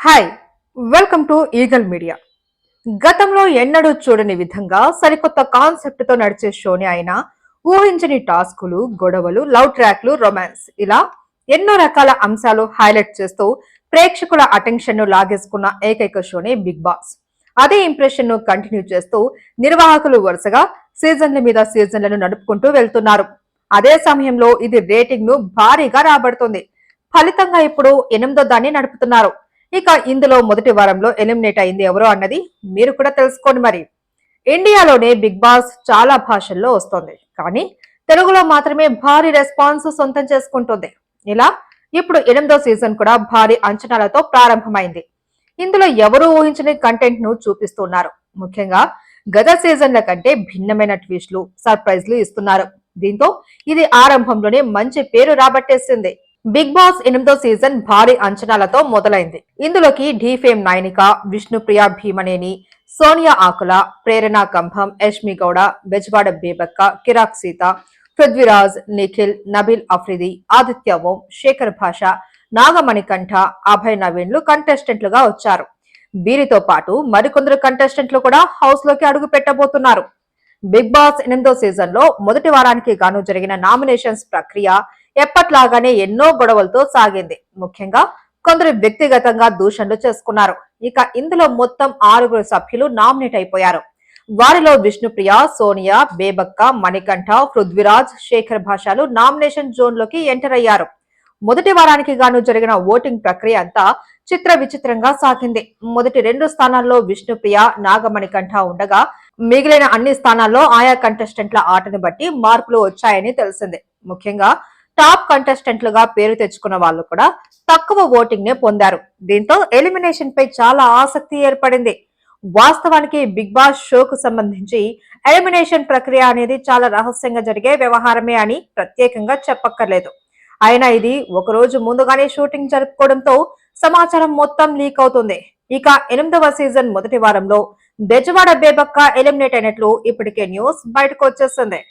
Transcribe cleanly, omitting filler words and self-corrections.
Hi, welcome to eagle media. గతంలో ఎన్నడూ చూడని విధంగా సరికొత్త కాన్సెప్ట్ తో నడిచే షోని అయినా ఊహించని టాస్కులు, గొడవలు, లవ్ ట్రాక్లు, రొమాన్స్ ఇలా ఎన్నో రకాల అంశాలు హైలైట్ చేస్తూ ప్రేక్షకుల అటెన్షన్ ను లాగేసుకున్న ఏకైక షోని బిగ్ బాస్. అదే ఇంప్రెషన్ ను కంటిన్యూ చేస్తూ నిర్వాహకులు వరుసగా సీజన్ల మీద సీజన్లను నడుపుకుంటూ వెళ్తున్నారు. అదే సమయంలో ఇది రేటింగ్ ను భారీగా రాబడుతుంది. ఫలితంగా ఇప్పుడు 8వ దాన్ని నడుపుతున్నారు. ఇక ఇందులో మొదటి వారంలో ఎలిమినేట్ అయింది ఎవరో అన్నది మీరు కూడా తెలుసుకోండి. మరి ఇండియాలోనే బిగ్ బాస్ చాలా భాషల్లో వస్తోంది, కానీ తెలుగులో మాత్రమే భారీ రెస్పాన్స్ సొంతం చేసుకుంటుంది. ఇలా ఇప్పుడు 8వ సీజన్ కూడా భారీ అంచనాలతో ప్రారంభమైంది. ఇందులో ఎవరు ఊహించని కంటెంట్ ను చూపిస్తున్నారు. ముఖ్యంగా గత సీజన్ల కంటే భిన్నమైన ట్విస్టులు, సర్ప్రైజ్లు ఇస్తున్నారు. దీంతో ఇది ఆరంభంలోనే మంచి పేరు రాబట్టేసింది. బిగ్ బాస్ 8వ సీజన్ భారీ అంచనాలతో మొదలైంది. ఇందులోకి ఢీ ఫేమ్ నైనిక, విష్ణుప్రియ భీమనేని, సోనియా ఆకుల, ప్రేరణ కంభం, యష్మి గౌడ, బెజవాడ బేబక్క, కిరాక్ సీత, పృథ్వీరాజ్, నిఖిల్, నబీల్ అఫ్రిది, ఆదిత్య ఓం, శేఖర్ భాష, నాగమణికంఠ, అభయ్ నవీన్లు కంటెస్టెంట్లుగా వచ్చారు. వీరితో పాటు మరికొందరు కంటెస్టెంట్లు కూడా హౌస్ లోకి అడుగు పెట్టబోతున్నారు. బిగ్ బాస్ 8వ సీజన్ లో మొదటి వారానికి గాను జరిగిన నామినేషన్స్ ప్రక్రియ ఎప్పట్లాగానే ఎన్నో గొడవలతో సాగింది. ముఖ్యంగా కొందరు వ్యక్తిగతంగా దూషణలు చేసుకున్నారు. ఇక ఇందులో మొత్తం 6 సభ్యులు నామినేట్ అయిపోయారు. వారిలో విష్ణుప్రియ, సోనియా, బేబక్క, మణికంఠ, పృథ్వీరాజ్, శేఖర్ భాషలు నామినేషన్ జోన్ లోకి ఎంటర్ అయ్యారు. మొదటి వారానికి గాను జరిగిన ఓటింగ్ ప్రక్రియ అంతా చిత్ర విచిత్రంగా సాగింది. మొదటి 2 స్థానాల్లో విష్ణుప్రియ, నాగమణికంఠ ఉండగా మిగిలిన అన్ని స్థానాల్లో ఆయా కంటెస్టెంట్ల ఆటను బట్టి మార్పులు వచ్చాయని తెలిసింది. ముఖ్యంగా టాప్ కంటెస్టెంట్లుగా పేరు తెచ్చుకున్న వాళ్ళు కూడా తక్కువ ఓటింగ్ నే పొందారు. దీంతో ఎలిమినేషన్ పై చాలా ఆసక్తి ఏర్పడింది. వాస్తవానికి బిగ్ బాస్ షోకు సంబంధించి ఎలిమినేషన్ ప్రక్రియ అనేది చాలా రహస్యంగా జరిగే వ్యవహారమే అని ప్రత్యేకంగా చెప్పక్కర్లేదు. అయినా ఇది ఒక రోజు ముందుగానే షూటింగ్ జరుపుకోవడంతో సమాచారం మొత్తం లీక్ అవుతుంది. ఇక 8వ సీజన్ మొదటి వారంలో బెజవాడ బేబక్క ఎలిమినేట్ అయినట్లు ఇప్పటికే న్యూస్ బయటకు వచ్చేసింది.